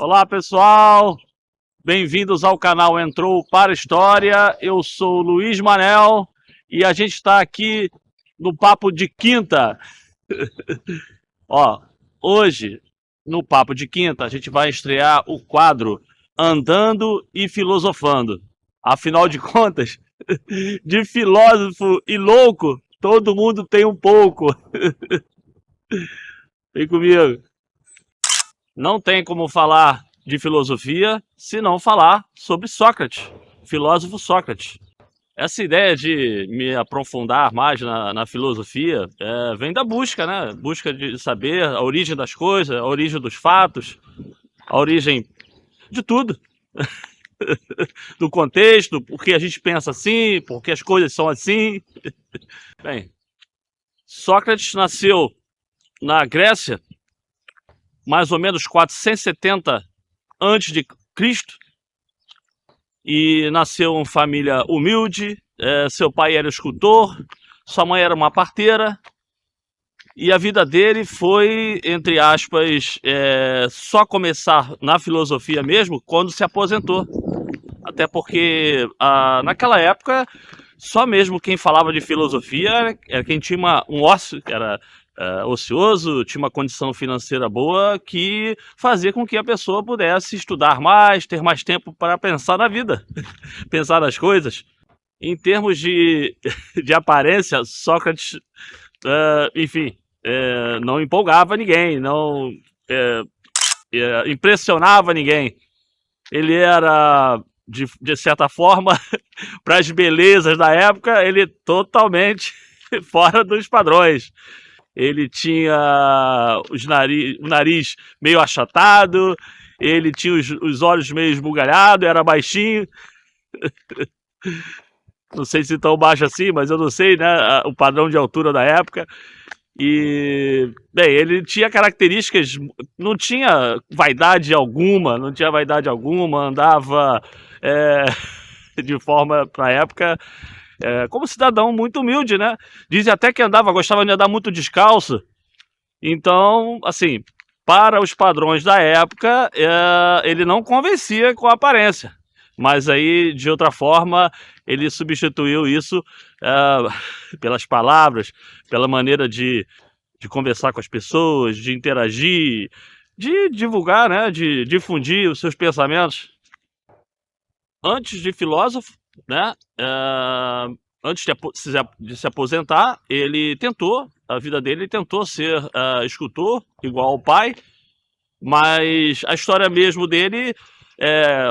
Olá pessoal, bem-vindos ao canal Entrou para a História. Eu sou o Luiz Manel e a gente está aqui no Papo de Quinta. Ó, hoje no Papo de Quinta a gente vai estrear o quadro Andando e Filosofando. Afinal de contas, de filósofo e louco, todo mundo tem um pouco. Vem comigo. Não tem como falar de filosofia se não falar sobre Sócrates, filósofo Sócrates. Essa ideia de me aprofundar mais na filosofia vem da busca, né? Busca de saber a origem das coisas, a origem dos fatos, a origem de tudo. Do contexto, por que a gente pensa assim, por que as coisas são assim. Bem, Sócrates nasceu na Grécia, mais ou menos 470 antes de Cristo, e nasceu em família humilde. Seu pai era escultor, sua mãe era uma parteira, e a vida dele foi, entre aspas, só começar na filosofia mesmo quando se aposentou. Até porque naquela época só mesmo quem falava de filosofia era quem tinha um ócio, que era ocioso, tinha uma condição financeira boa, que fazia com que a pessoa pudesse estudar mais, ter mais tempo para pensar na vida, pensar nas coisas. Em termos de aparência, Sócrates, enfim, não empolgava ninguém, não impressionava ninguém. Ele era, de certa forma, para as belezas da época, ele totalmente fora dos padrões. Ele tinha o nariz meio achatado, ele tinha os olhos meio esbugalhados, era baixinho. Não sei se tão baixo assim, mas eu não sei, né? O padrão de altura da época. E, bem, ele tinha características, não tinha vaidade alguma, andava de forma, para a época, como cidadão muito humilde, né? Dizem até que gostava de andar muito descalço. Então, assim, para os padrões da época, ele não convencia com a aparência. Mas aí, de outra forma, ele substituiu isso pelas palavras, pela maneira de conversar com as pessoas, de interagir, de divulgar, né, de difundir os seus pensamentos. Antes de filósofo, né, antes de se aposentar, a vida dele tentou ser escultor, igual ao pai, mas a história mesmo dele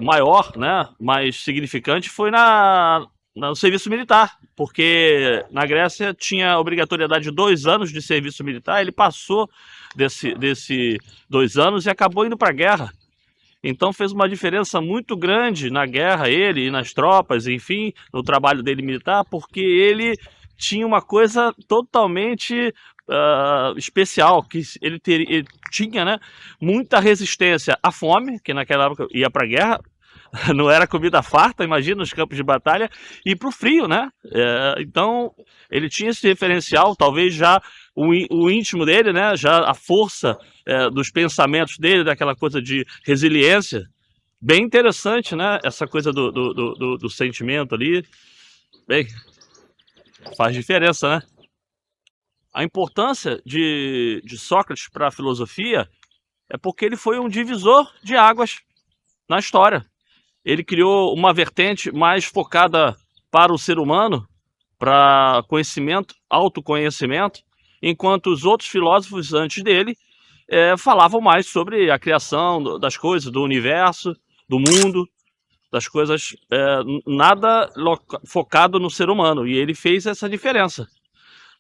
maior, né, mais significante, foi no serviço militar, porque na Grécia tinha obrigatoriedade de 2 anos de serviço militar. Ele passou desse 2 anos e acabou indo para a guerra. Então fez uma diferença muito grande na guerra, ele e nas tropas, enfim, no trabalho dele militar, porque ele tinha uma coisa totalmente especial, que ele tinha, né, muita resistência à fome, que naquela época ia para a guerra, não era comida farta, imagina, nos campos de batalha, e para o frio, né? Então ele tinha esse referencial, talvez já o íntimo dele, né? Já a força dos pensamentos dele, daquela coisa de resiliência. Bem interessante, né? Essa coisa do sentimento ali. Bem, faz diferença, né? A importância de Sócrates para a filosofia é porque ele foi um divisor de águas na história. Ele criou uma vertente mais focada para o ser humano, para conhecimento, autoconhecimento, enquanto os outros filósofos antes dele falavam mais sobre a criação das coisas, do universo, do mundo, das coisas, nada focado no ser humano. E ele fez essa diferença.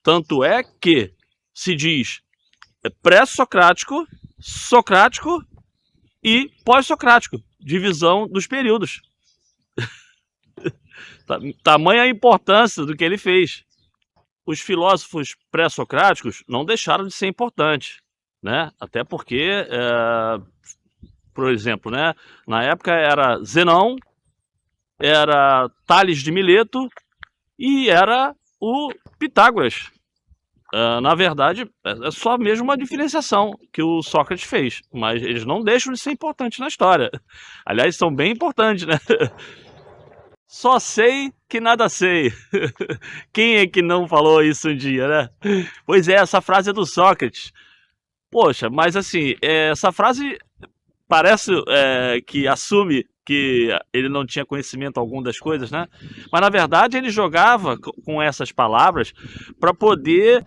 Tanto é que se diz pré-socrático, socrático e pós-socrático, divisão dos períodos. Tamanha a importância do que ele fez. Os filósofos pré-socráticos não deixaram de ser importantes, né? Até porque, por exemplo, né, na época era Zenão, era Tales de Mileto e era o Pitágoras. Na verdade, é só mesmo uma diferenciação que o Sócrates fez, mas eles não deixam de ser importantes na história. Aliás, são bem importantes, né? Só sei que nada sei. Quem é que não falou isso um dia, né? Pois é, essa frase é do Sócrates. Poxa, mas assim, essa frase parece que assume que ele não tinha conhecimento algum das coisas, né? Mas na verdade ele jogava com essas palavras para poder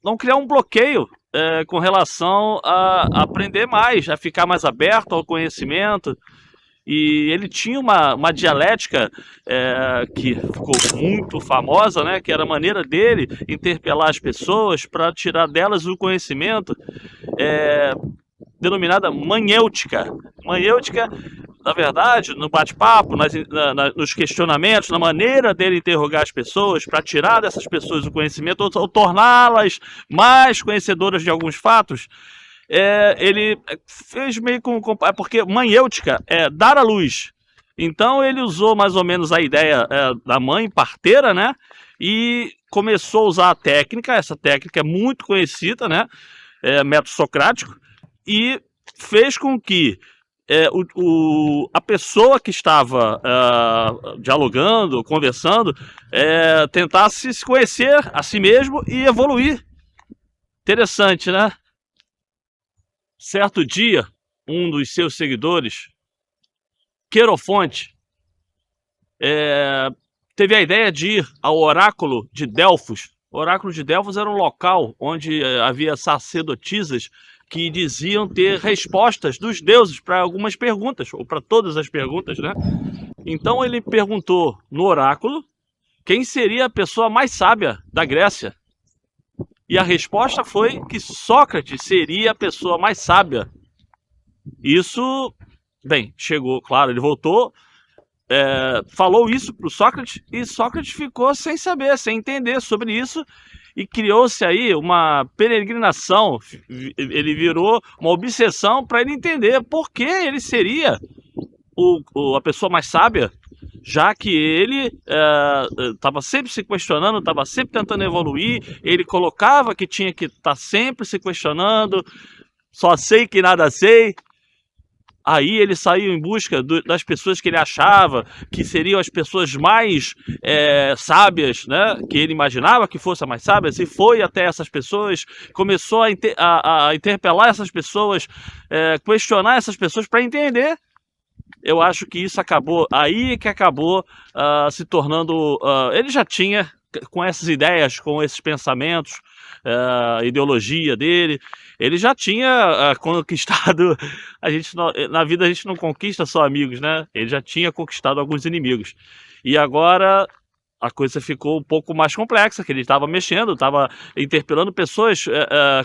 não criar um bloqueio com relação a aprender mais, a ficar mais aberto ao conhecimento. E ele tinha uma dialética que ficou muito famosa, né? Que era a maneira dele interpelar as pessoas para tirar delas o conhecimento, é, denominada manhêutica. Manhêutica, na verdade, no bate-papo, nos questionamentos, na maneira dele interrogar as pessoas para tirar dessas pessoas o conhecimento ou torná-las mais conhecedoras de alguns fatos. Ele fez meio porque manhêutica é dar à luz. Então ele usou mais ou menos a ideia da mãe parteira, né? E começou a usar a técnica. Essa técnica é muito conhecida, né? Método socrático. E fez com que a pessoa que estava dialogando, conversando, tentasse se conhecer a si mesmo e evoluir. Interessante, né? Certo dia, um dos seus seguidores, Querofonte, teve a ideia de ir ao oráculo de Delfos. O oráculo de Delfos era um local onde havia sacerdotisas que diziam ter respostas dos deuses para algumas perguntas, ou para todas as perguntas, né? Então ele perguntou no oráculo quem seria a pessoa mais sábia da Grécia. E a resposta foi que Sócrates seria a pessoa mais sábia. Isso, bem, chegou, claro, ele voltou, falou isso para o Sócrates, e Sócrates ficou sem saber, sem entender sobre isso, e criou-se aí uma peregrinação, ele virou uma obsessão para ele entender por que ele seria a pessoa mais sábia, já que ele estava sempre se questionando, estava sempre tentando evoluir, ele colocava que tinha que estar sempre se questionando, só sei que nada sei. Aí ele saiu em busca das pessoas que ele achava que seriam as pessoas mais sábias, né? Que ele imaginava que fossem mais sábias, e foi até essas pessoas, começou a interpelar essas pessoas, questionar essas pessoas para entender. Eu acho que isso acabou, aí que acabou se tornando. Ele já tinha, com essas ideias, com esses pensamentos, a ideologia dele, ele já tinha conquistado. Na vida a gente não conquista só amigos, né? Ele já tinha conquistado alguns inimigos. E agora a coisa ficou um pouco mais complexa, que ele estava mexendo, estava interpelando pessoas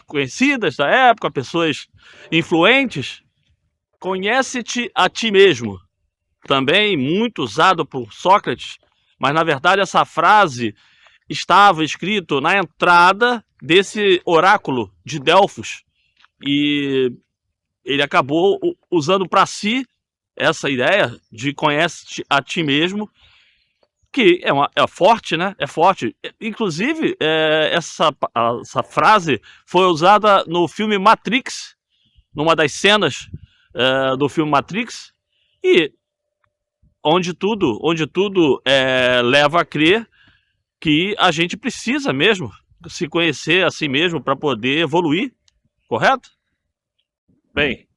conhecidas da época, pessoas influentes. Conhece-te a ti mesmo, também muito usado por Sócrates, mas na verdade essa frase estava escrito na entrada desse oráculo de Delfos, e ele acabou usando para si essa ideia de conhece-te a ti mesmo, que é forte, né? É forte. Inclusive, essa frase foi usada no filme Matrix, numa das cenas do filme Matrix, e onde tudo leva a crer que a gente precisa mesmo se conhecer a si mesmo para poder evoluir, correto? Bem,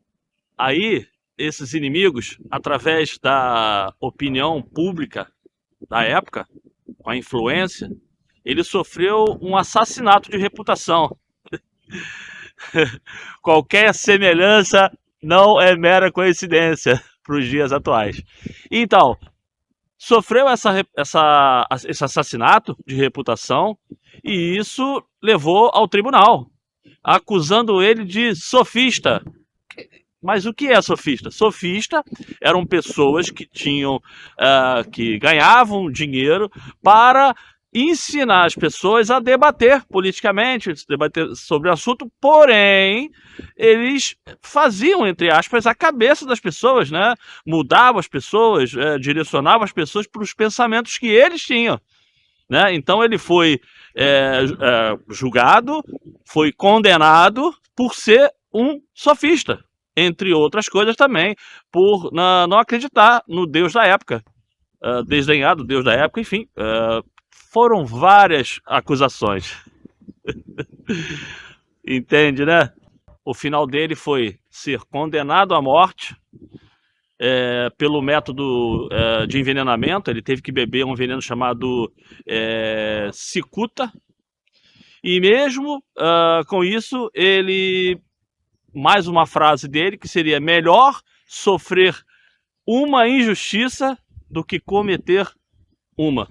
aí esses inimigos, através da opinião pública da época, com a influência, ele sofreu um assassinato de reputação. Qualquer semelhança não é mera coincidência para os dias atuais. Então, sofreu esse assassinato de reputação, e isso levou ao tribunal, acusando ele de sofista. Mas o que é sofista? Sofista eram pessoas que que ganhavam dinheiro para ensinar as pessoas a debater politicamente, debater sobre o assunto, porém eles faziam, entre aspas, a cabeça das pessoas, né? Mudavam as pessoas, direcionavam as pessoas para os pensamentos que eles tinham. né? Então ele foi julgado, foi condenado por ser um sofista, entre outras coisas também, por não acreditar no Deus da época, desdenhado Deus da época, enfim, foram várias acusações. Entende, né? O final dele foi ser condenado à morte pelo método de envenenamento. Ele teve que beber um veneno chamado cicuta. E mesmo com isso, ele... Mais uma frase dele, que seria: melhor sofrer uma injustiça do que cometer uma.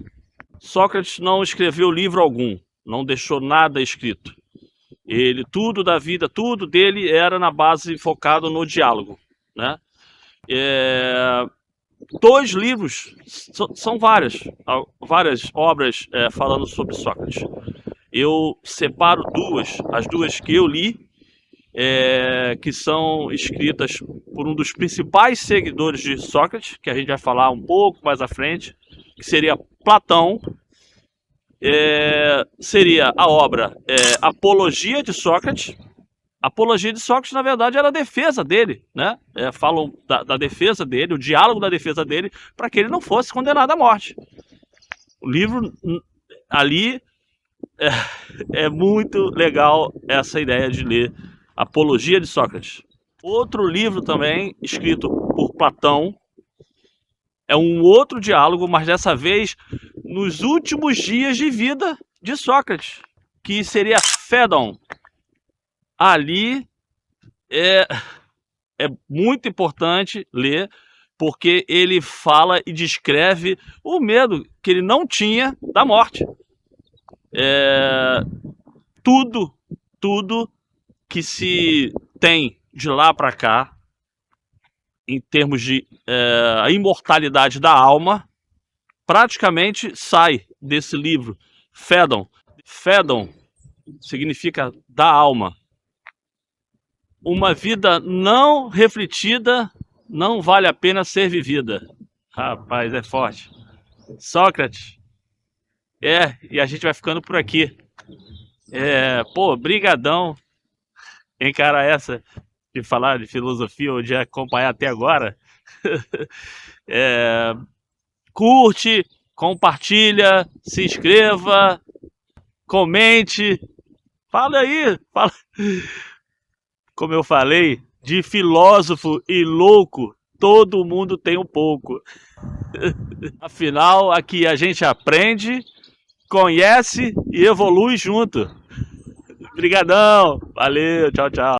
Sócrates não escreveu livro algum, não deixou nada escrito. Ele, tudo da vida, tudo dele era na base focado no diálogo, né? Dois livros, são várias obras falando sobre Sócrates. Eu separo as duas que eu li, que são escritas por um dos principais seguidores de Sócrates, que a gente vai falar um pouco mais à frente, que seria Platão. Seria a obra Apologia de Sócrates. Apologia de Sócrates, na verdade, era a defesa dele, né? Falam da defesa dele, o diálogo da defesa dele, para que ele não fosse condenado à morte. O livro ali é muito legal, essa ideia de ler Apologia de Sócrates. Outro livro também, escrito por Platão, é um outro diálogo, mas dessa vez nos últimos dias de vida de Sócrates, que seria Fédon. Ali é muito importante ler, porque ele fala e descreve o medo que ele não tinha da morte. Tudo que se tem de lá para cá, em termos de a imortalidade da alma, praticamente sai desse livro. Fédon. Fédon significa da alma. Uma vida não refletida não vale a pena ser vivida. Rapaz, é forte. Sócrates. E a gente vai ficando por aqui. Brigadão encarar essa de falar de filosofia ou de acompanhar até agora. Curte, compartilha, se inscreva, comente, fala aí, fala. Como eu falei, de filósofo e louco, todo mundo tem um pouco. Afinal, aqui a gente aprende, conhece e evolui junto. Obrigadão, valeu, tchau, tchau.